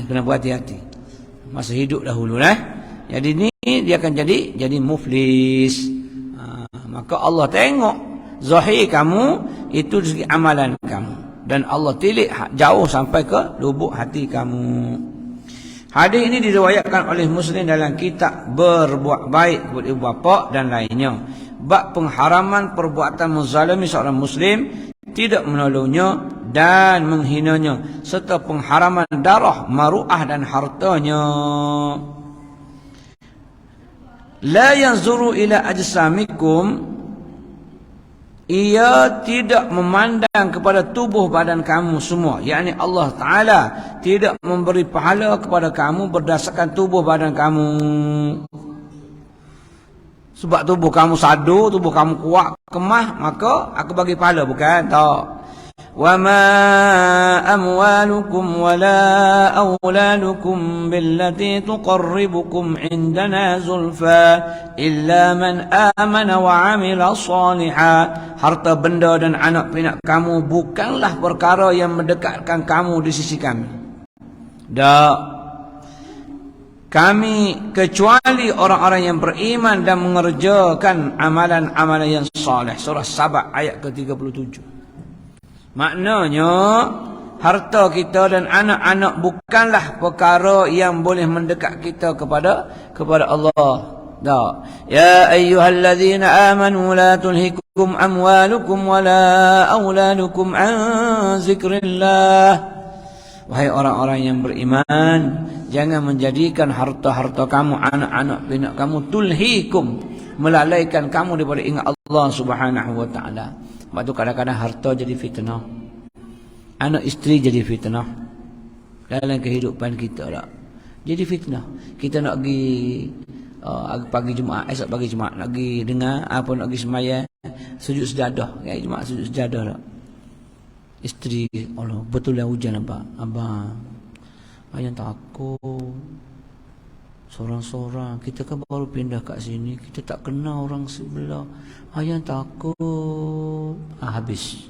Speaker 2: Kena berhati-hati masa hidup dahulu. Jadi ni dia akan jadi muflis. Maka Allah tengok zahir kamu itu dari segi amalan kamu, dan Allah tilik jauh sampai ke lubuk hati kamu. Hadis ini diriwayatkan oleh Muslim dalam kitab Berbuat Baik kepada Ibu Bapa dan lainnya. Bab pengharaman perbuatan menzalimi seorang Muslim, tidak menolongnya dan menghinanya, serta pengharaman darah, maruah dan hartanya. La yanzuru ila ajsamikum, ia tidak memandang kepada tubuh badan kamu semua. Yakni Allah Ta'ala tidak memberi pahala kepada kamu berdasarkan tubuh badan kamu. Sebab tubuh kamu sadu, tubuh kamu kuat, kemah, maka aku bagi pahala. Bukan, tak. وَمَا أَمْوَالُكُمْ وَلَا أَوْلَادُكُمْ بِالَّتِي تُقَرِّبُكُمْ عِنْدَنَا زُلْفَى إِلَّا مَنْ آمَنَ وَعَمِلَ صَالِحًا. Harta benda dan anak pinak kamu bukanlah perkara yang mendekatkan kamu di sisi kami. Tak. kami kecuali orang-orang yang beriman dan mengerjakan amalan-amalan yang soleh. Surah Saba ayat ke-37. Maknanya harta kita dan anak-anak bukanlah perkara yang boleh mendekat kita kepada Allah. Tak. Ya ayyuhalladzina amanu la tulhikum amwalukum wala auladukum an zikrillah. Wahai orang-orang yang beriman, jangan menjadikan harta-harta kamu, anak-anak pinak kamu tulhikum, melalaikan kamu daripada ingat Allah Subhanahu wa taala. Sebab tu kadang-kadang harta jadi fitnah. Anak isteri jadi fitnah dalam kehidupan kita lah. Jadi fitnah. Kita nak pergi pagi Jumaat, esok pagi Jumaat nak pergi dengar apa, nak pergi sembahyang sujud sejadah. Ya, Jumaat sujud sejadah lah. Isteri, Allah, betul lah hujan abang. Ayah takut. Sorang-sorang. Kita kan baru pindah kat sini. Kita tak kenal orang sebelah. Ayah takut. Habis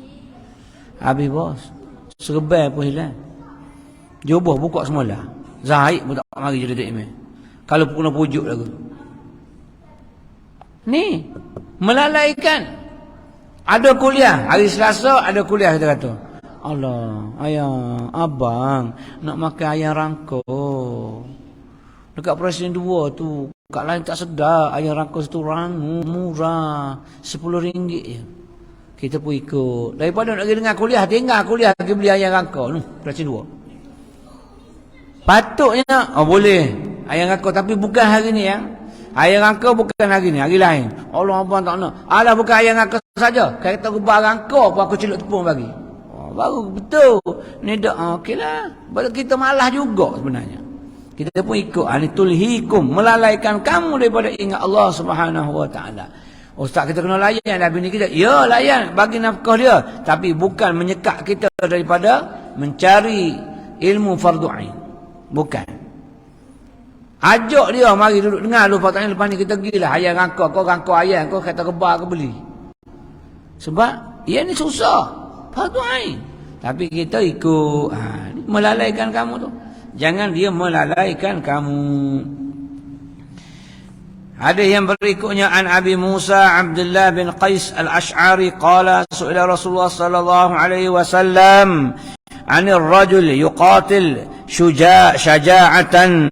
Speaker 2: bos. Serbai pun hilang. Joboh buka semula. Zahid pun tak mari jadi email. Kalau pun nak pujuk lagu. Ni melalaikan. Ada kuliah, hari Selasa ada kuliah kita kata. Allah, ayah, abang nak makan ayam rangkau. Dekat Presiden 2 tu, kat lain tak sedar, ayam rangkau situ murah, RM10 je. Kita pun ikut. Daripada nak pergi dengar kuliah, tinggal kuliah pergi beli ayam rangkau. Presiden 2. Patutnya, boleh ayam rangkau, tapi bukan hari ni ya. Ayam rangkau bukan hari ni, hari lain. Allah, abang tak nak. Alah, bukan ayam rangkau saja. Kata rubah rangkau pun aku celup tepung bagi. Baru betul. Ni dak okeylah. Sebab kita malas juga sebenarnya. Kita pun ikut. Ni tulhikum, melalaikan kamu daripada ingat Allah Subhanahu wa taala. Ustaz, kita kena layan dah bini kita. Ya, layan, bagi nafkah dia, tapi bukan menyekat kita daripada mencari ilmu fardu ain. Bukan. Ajak dia mari duduk dengar lu patutnya lepas ni kita pergilah ayam rangkau, kau rangkau ayam, kau kata rebah ke beli. Sebab ia ni susah. Fardu ain. Tapi kita ikut. Melalaikan kamu tu. Jangan dia melalaikan kamu. Hadis yang berikutnya an Abi Musa Abdullah bin Qais al-Ash'ari qala su'ila Rasulullah sallallahu alaihi wasallam 'anil rajul yuqatil syaja'atan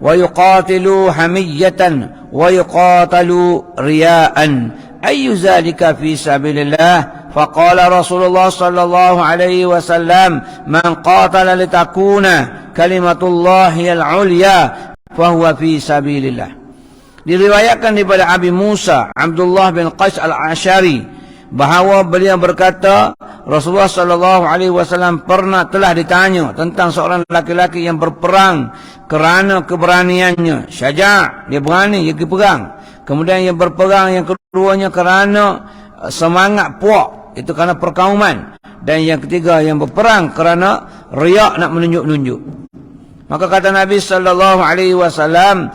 Speaker 2: wa yuqatilu hamiyatan wa yuqatalu riya'an ayyu zalika fi sabilillah faqala Rasulullah sallallahu alaihi wasallam man qatala litakuna kalimatullahi al-ulya fahuwa fi sabilillah. Diriwayatkan daripada Abi Musa Abdullah bin Qais al-Ash'ari bahawa beliau berkata Rasulullah sallallahu alaihi wasallam telah ditanya tentang seorang lelaki yang berperang kerana keberaniannya. Syaja', dia berani, dia pergi perang. Kemudian yang berperang yang keduanya kerana semangat puak, itu kerana perkauman. Dan yang ketiga yang berperang kerana riak, nak menunjuk-nunjuk. Maka kata Nabi sallallahu alaihi wasallam,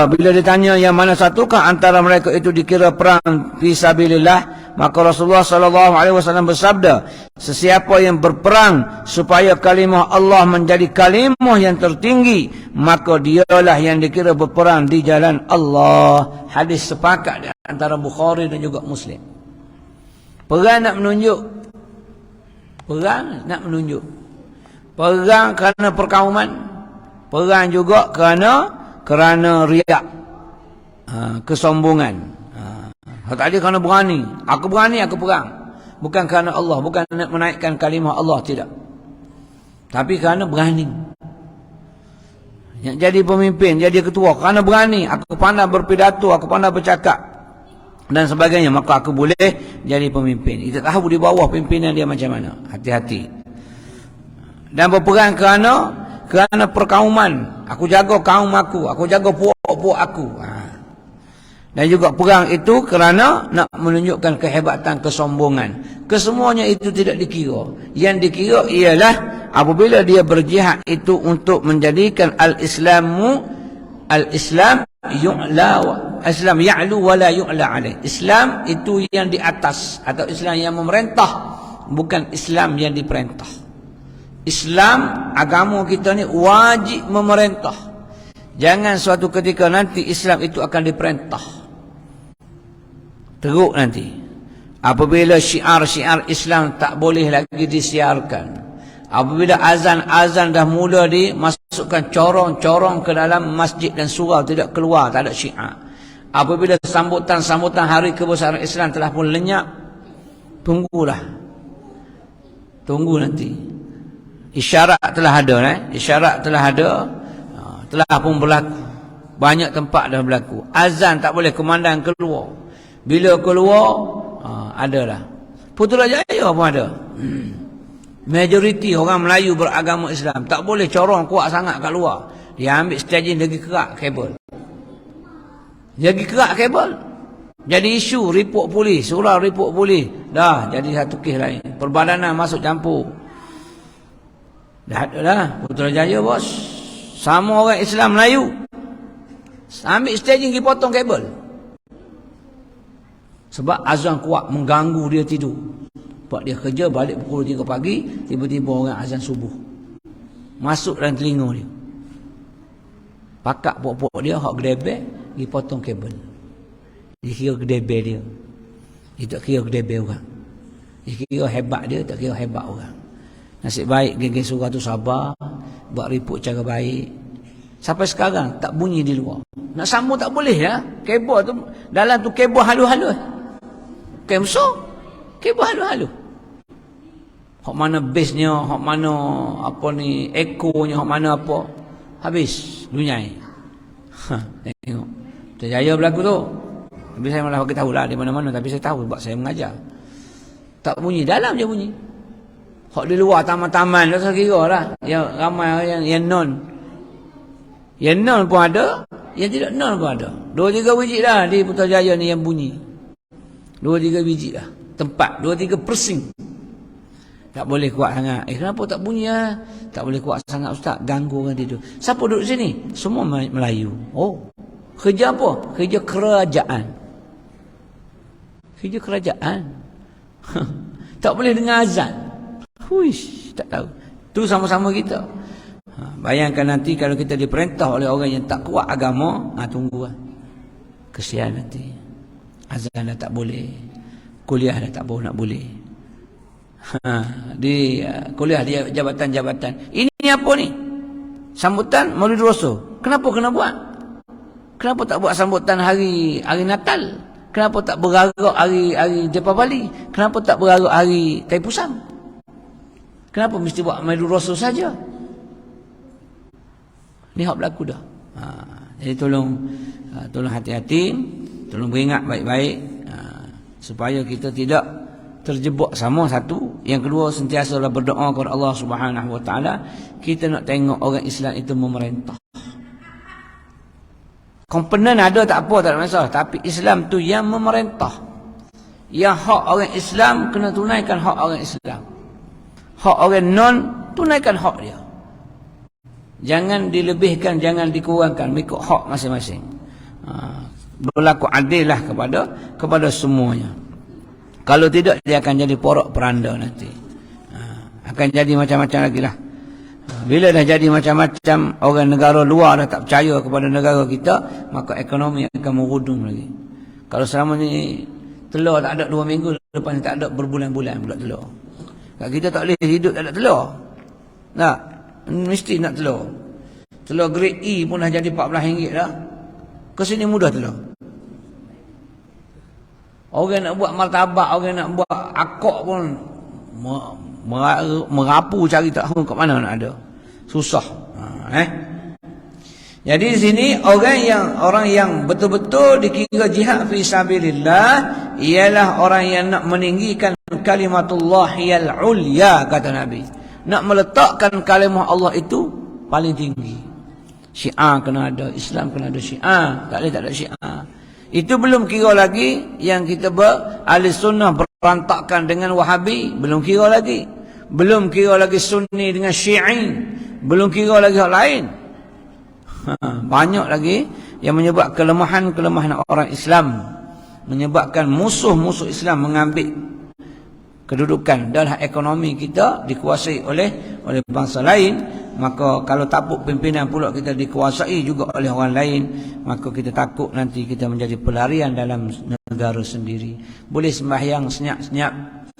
Speaker 2: bila ditanya yang mana satukah antara mereka itu dikira perang fi sabilillah, maka Rasulullah sallallahu alaihi wasallam bersabda, sesiapa yang berperang supaya kalimah Allah menjadi kalimah yang tertinggi, maka dialah yang dikira berperang di jalan Allah. Hadis sepakat di antara Bukhari dan juga Muslim. Perang nak menunjuk. Perang nak menunjuk. Perang kerana perkauman. Perang juga kerana riak, kesombongan. Tadi kerana berani. Aku berani, aku perang. Bukan kerana Allah, bukan nak menaikkan kalimah Allah, tidak. Tapi kerana berani. Jadi pemimpin, jadi ketua, kerana berani. Aku pandai berpidato, aku pandai bercakap dan sebagainya, maka aku boleh jadi pemimpin. Kita tahu di bawah pimpinan dia macam mana. Hati-hati. Dan berperang kerana perkauman. Aku jaga kaum aku jaga puak-puak aku. Dan juga perang itu kerana nak menunjukkan kehebatan, kesombongan. Kesemuanya itu tidak dikira. Yang dikira ialah apabila dia berjihad itu untuk menjadikan Islam ya'lu wa la yu'la alaih. Islam itu yang di atas, atau Islam yang memerintah, bukan Islam yang diperintah. Islam, agama kita ni wajib memerintah. Jangan suatu ketika nanti Islam itu akan diperintah. Teruk nanti. Apabila syiar-syiar Islam tak boleh lagi disiarkan. Apabila azan-azan dah mula dimasukkan corong-corong ke dalam masjid dan surau, tidak keluar, tak ada syiar. Apabila sambutan-sambutan hari kebesaran Islam telah pun lenyap, tunggulah. Tunggu nanti. Isyarat telah ada, isyarat telah ada. Telah pun berlaku. Banyak tempat dah berlaku. Azan tak boleh kumandang keluar. Bila keluar, adalah. Putrajaya pun ada. Majoriti orang Melayu beragama Islam. Tak boleh corong kuat sangat kat luar. Dia ambil staging lagi kerak kabel. Lagi kerak kabel. Jadi isu report polis. Surau report polis. Dah jadi satu kes lain. Perbadanan masuk campur. Dah ada dah. Putrajaya bos. Sama orang Islam Melayu ambil staging pergi potong kabel. Sebab azan kuat mengganggu dia tidur. Sebab dia kerja balik pukul 3 pagi, tiba-tiba orang azan subuh masuk dalam telinga dia. Pakak pokok dia hak gedebek pergi potong kabel. Dia kira gedebek dia. Dia tak kira gedebek orang. Dia kira hebat dia, tak kira hebat orang. Nasib baik geng-geng surau tu sabar, buat report cara baik. Sampai sekarang tak bunyi di luar. Nak sambung tak boleh ya. Kabel tu dalam tu kabel halus-halus. Kabel besar, kabel halus-halus. Hak mana base-nya, hak mana apa ni echo-nya, hak mana apa. Habis dunyai. Tengok. Terjaya berlaku tu. Habis saya malah bagi tahulah di mana-mana, tapi saya tahu sebab saya mengajar. Tak bunyi, dalam je bunyi. Hak di luar taman-taman dah saya kira lah. Yang ramai yang non. Yang non pun ada, yang tidak non pun ada. 2-3 biji dah di Putrajaya ni yang bunyi. 2-3 biji dah. Tempat 2-3 persing. Tak boleh kuat sangat. Kenapa tak bunyi lah? Tak boleh kuat sangat ustaz, ganggu orang tidur. Siapa duduk sini? Semua Melayu. Oh. Kerja apa? Kerja kerajaan. Kerja kerajaan. Tak boleh dengar azan. Huish, tak tahu. Tu sama-sama kita. Bayangkan nanti kalau kita diperintah oleh orang yang tak kuat agama, tunggulah. Kesian nanti. Azan dah tak boleh. Kuliah dah tak boleh. Di kuliah dia jabatan-jabatan. Ini apa ni? Sambutan Maulid Rasul. Kenapa kena buat? Kenapa tak buat sambutan hari Natal? Kenapa tak beragak hari Deepavali? Kenapa tak beragak hari Taipusam? Kenapa mesti buat Maulid Rasul saja? Ni hak berlaku dah. Jadi tolong hati-hati, tolong beringat baik-baik supaya kita tidak terjebak sama satu. Yang kedua, sentiasalah berdoa kepada Allah Subhanahu Wa Taala. Kita nak tengok orang Islam itu memerintah. Komponen ada tak apa, tak ada masalah. Tapi Islam tu yang memerintah. Yang hak orang Islam kena tunaikan hak orang Islam. Hak orang non tunaikan hak dia. Jangan dilebihkan, jangan dikurangkan, mengikut hak masing-masing. Berlaku adil lah kepada semuanya. Kalau tidak, dia akan jadi porak peranda nanti. Akan jadi macam-macam lagi lah. Bila dah jadi macam-macam, orang negara luar dah tak percaya kepada negara kita, maka ekonomi akan merudum lagi. Kalau selama ni telur tak ada 2 minggu, lepas ni tak ada berbulan-bulan pula telur. Kat kita tak boleh hidup tak ada telur. Tak? Mesti nak telur. Telur grade E pun dah jadi RM14 dah. Kesini mudah telur. Orang nak buat martabak, orang nak buat akok pun merapu cari tak tahu kat mana nak ada. Susah. Jadi di sini orang yang betul-betul dikira jihad fi sabilillah ialah orang yang nak meninggikan kalimatullahil ulya, kata Nabi. Nak meletakkan kalimah Allah itu paling tinggi. Syiar kena ada, Islam kena ada syiar. Tak boleh tak ada syiar. Itu belum kira lagi yang kita ahli sunnah berantakan dengan Wahabi. Belum kira lagi. Belum kira lagi Sunni dengan Syi'i. Belum kira lagi hal lain. Banyak lagi yang menyebabkan kelemahan-kelemahan orang Islam. Menyebabkan musuh-musuh Islam mengambil kedudukan. Dan ekonomi kita dikuasai oleh bangsa lain. maka kalau tapuk pimpinan pula kita dikuasai juga oleh orang lain, maka kita takut nanti kita menjadi pelarian dalam negara sendiri. Boleh sembahyang senyap-senyap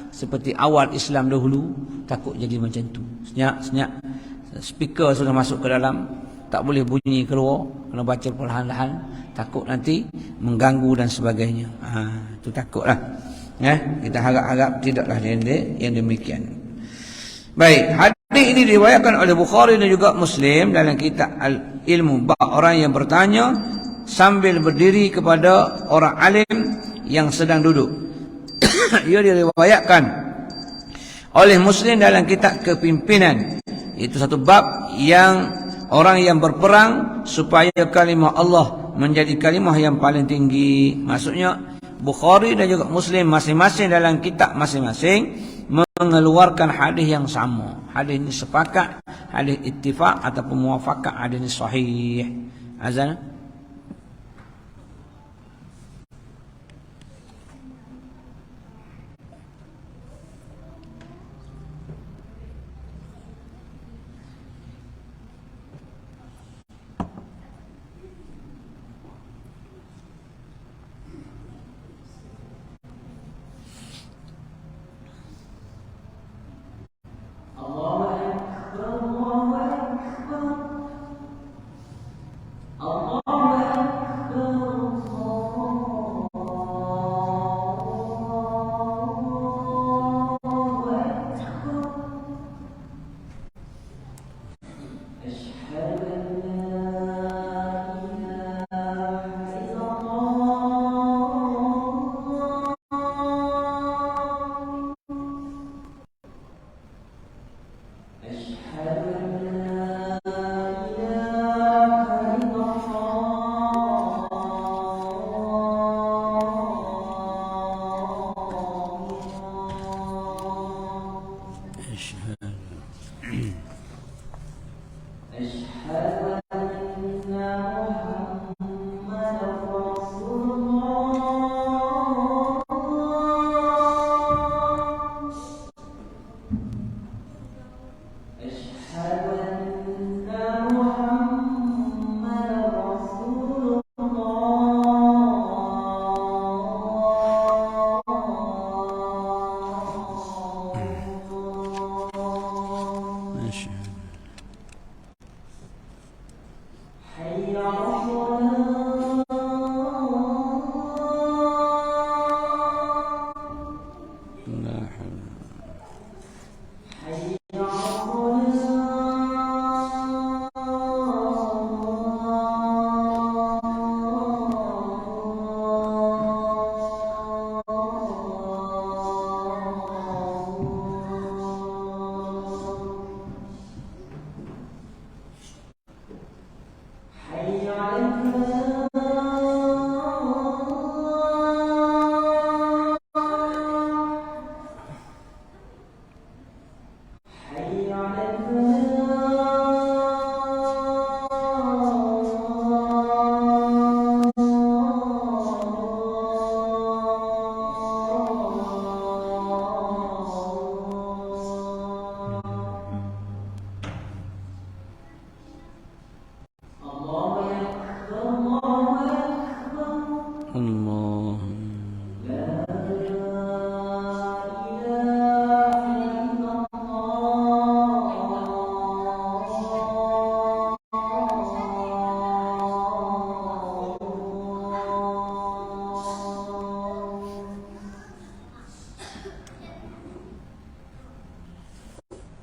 Speaker 2: seperti awal Islam dahulu, takut jadi macam tu. Senyap-senyap, speaker sudah masuk ke dalam, tak boleh bunyi keluar, kena baca perlahan-lahan, takut nanti mengganggu dan sebagainya. Itu takutlah. Kita harap-harap tidaklah yang demikian. Baik, hadis ini diriwayatkan oleh Bukhari dan juga Muslim dalam kitab Al-Ilmu, bab orang yang bertanya sambil berdiri kepada orang alim yang sedang duduk. Ia diriwayatkan oleh Muslim dalam kitab Kepimpinan. Itu satu bab yang orang yang berperang supaya kalimah Allah menjadi kalimah yang paling tinggi. Maksudnya Bukhari dan juga Muslim masing-masing dalam kitab masing-masing mengeluarkan hadis yang sama. Hadis ini sepakat, hadis ittifaq ataupun muwafaqah, hadis ini sahih. Azan.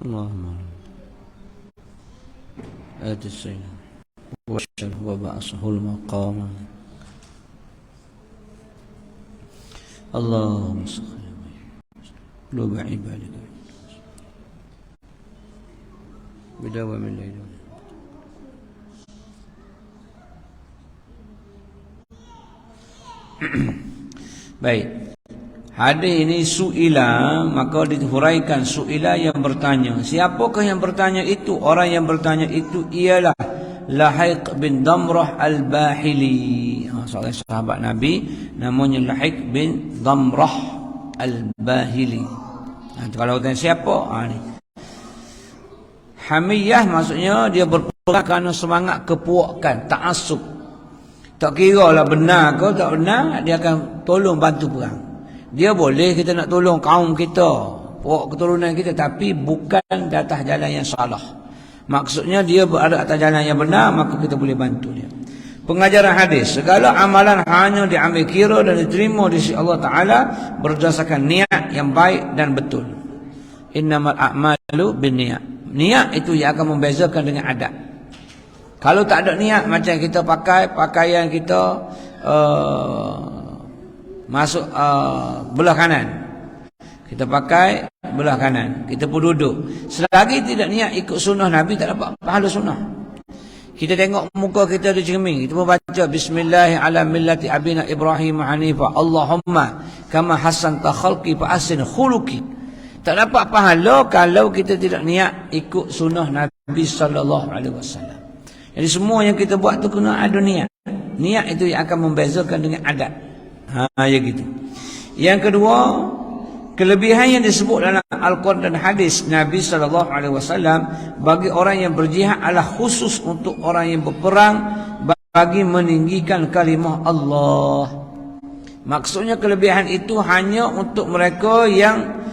Speaker 2: اللهم آت السيد واشهد وبعثه المقام اللهم صل قلوب عبادك بدوام الليل. Baik, hadis ini su'ila, maka dihuraikan su'ila yang bertanya. Siapakah yang bertanya itu? Orang yang bertanya itu ialah Lahiq bin Damrah al-Bahili, seorang sahabat Nabi namanya Lahiq bin Damrah al-Bahili. Kalau tanya siapa? Ni Hamiyah maksudnya dia berperang kerana semangat kepuakan, ta'assub. Tak kira lah benar ke tak benar, dia akan tolong bantu perang. Dia boleh kita nak tolong kaum kita, puak keturunan kita, tapi bukan di atas jalan yang salah. Maksudnya dia berada atas jalan yang benar, maka kita boleh bantu dia. Pengajaran hadis, segala amalan hanya diambil kira dan diterima di sisi Allah Ta'ala berdasarkan niat yang baik dan betul. Innamal a'malu binniyat. Niat itu yang akan membezakan dengan adat. Kalau tak ada niat, macam kita pakai pakaian kita masuk belah kanan, kita pakai belah kanan, kita pun duduk. Selagi tidak niat ikut sunnah Nabi, tak dapat pahala sunnah. Kita tengok muka kita di cermin, kita pun baca Bismillahirrahmanirrahim ala millati abina Ibrahim hanifah Allahumma kama hasanta khalqi fa ahsin khuluqi. Tak dapat pahala kalau kita tidak niat ikut sunnah Nabi sallallahu alaihi wasallam. Jadi semua yang kita buat tu kena ada niat. Niat itu yang akan membezakan dengan adat. Ya gitu. Yang kedua, kelebihan yang disebut dalam Al-Quran dan hadis Nabi sallallahu alaihi wasallam bagi orang yang berjihad adalah khusus untuk orang yang berperang bagi meninggikan kalimah Allah. Maksudnya kelebihan itu hanya untuk mereka yang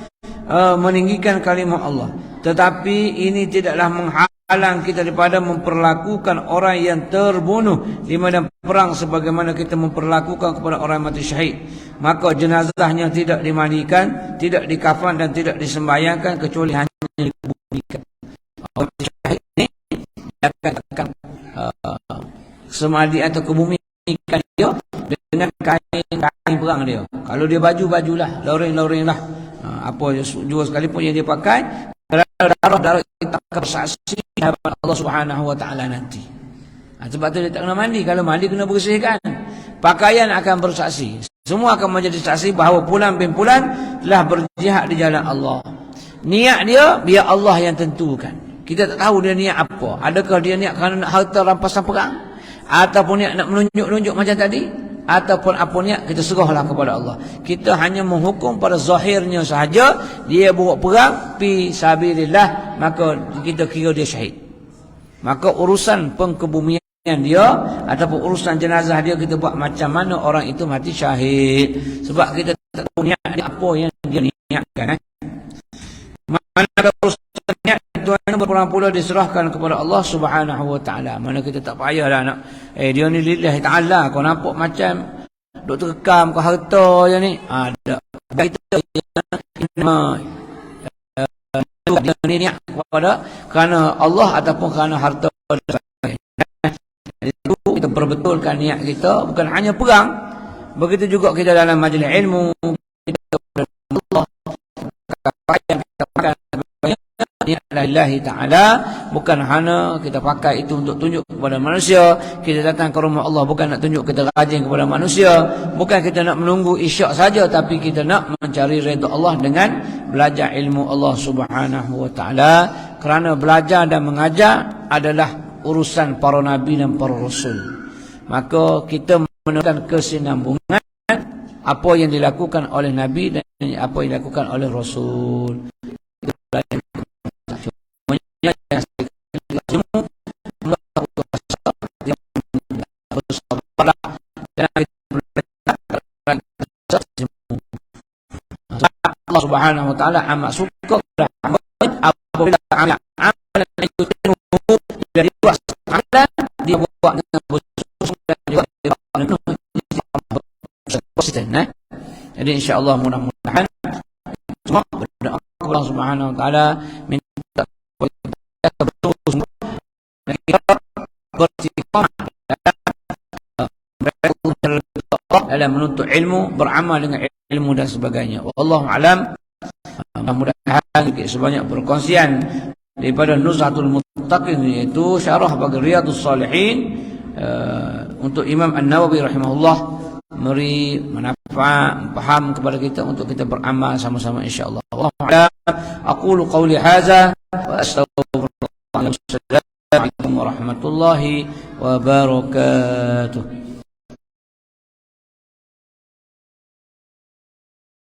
Speaker 2: meninggikan kalimah Allah. Tetapi ini tidaklah menghalang kita daripada memperlakukan orang yang terbunuh di medan perang sebagaimana kita memperlakukan kepada orang mati syahid. Maka jenazahnya tidak dimandikan, tidak dikafan dan tidak disembayangkan kecuali hanya dikuburkan. Orang mati syahid ini akan semadi atau kebumikan dia dengan kain perang dia. Kalau dia baju-bajulah, loreng-loreng lah, apa jua sekalipun yang dia pakai, darah kita akan bersaksi di hadapan Allah Subhanahu wa taala nanti. Sebab tu dia tak kena mandi. Kalau mandi kena bersihkan. Pakaian akan bersaksi. Semua akan menjadi saksi bahawa pulan bin pulan telah berjihad di jalan Allah. Niat dia biar Allah yang tentukan. Kita tak tahu dia niat apa. Adakah dia niat kerana nak harta rampasan perang, ataupun niat nak menunjuk-nunjuk macam tadi, ataupun apa niat, kita serahlah kepada Allah. Kita hanya menghukum pada zahirnya sahaja. Dia buat perang fi sabilillah, maka kita kira dia syahid. Maka urusan pengkebumian dia ataupun urusan jenazah dia, kita buat macam mana orang itu mati syahid. Sebab kita tak tahu niat dia apa yang dia niatkan. Mana urusan niat itu hanya berperang pula diserahkan kepada Allah Subhanahu wa taala. Mana kita tak payahlah nak dia ni lillahi taala, kau nampak macam duk terekam ke harta je ni. Ada kita ni niat kepada kerana Allah ataupun kerana harta. Jadi kita perbetulkan niat kita, bukan hanya perang. Begitu juga kita dalam majlis ilmu, kita Allah yang kita pakai niat lillahi ta'ala, bukan hanya kita pakai itu untuk tunjuk kepada manusia. Kita datang ke rumah Allah bukan nak tunjuk kita rajin kepada manusia, bukan kita nak menunggu isyak saja, tapi kita nak mencari redha Allah dengan belajar ilmu Allah Subhanahu wa taala. Kerana belajar dan mengajar adalah urusan para nabi dan para rasul. Maka kita menemukan kesinambungan apa yang dilakukan oleh nabi dan apa yang dilakukan oleh rasul. Allah Subhanahu wa taala amat suka apabila amalan itu dari buat amalan dia buat dengan bersungguh dan dia buat dengan konsisten. Jadi insyaallah mudah-mudahan semua berdoa kepada Allah Subhanahu wa taala minta bersungguh dan kita beristiqamah dalam menuntut ilmu, beramal dengan ilmu dan sebagainya. Wallahu alam. Mudah-mudahan sebanyak perkongsian daripada Nuzhatul Muttaqin, iaitu syarah bagi Riyadhus Salihin untuk Imam An-Nawawi rahimahullah, memberi manfaat, faham kepada kita untuk kita beramal sama-sama insyaallah. Wallahu a'lam. Aqulu qawli hadza wa astaghfirullah. Assalamualaikum warahmatullahi wabarakatuh.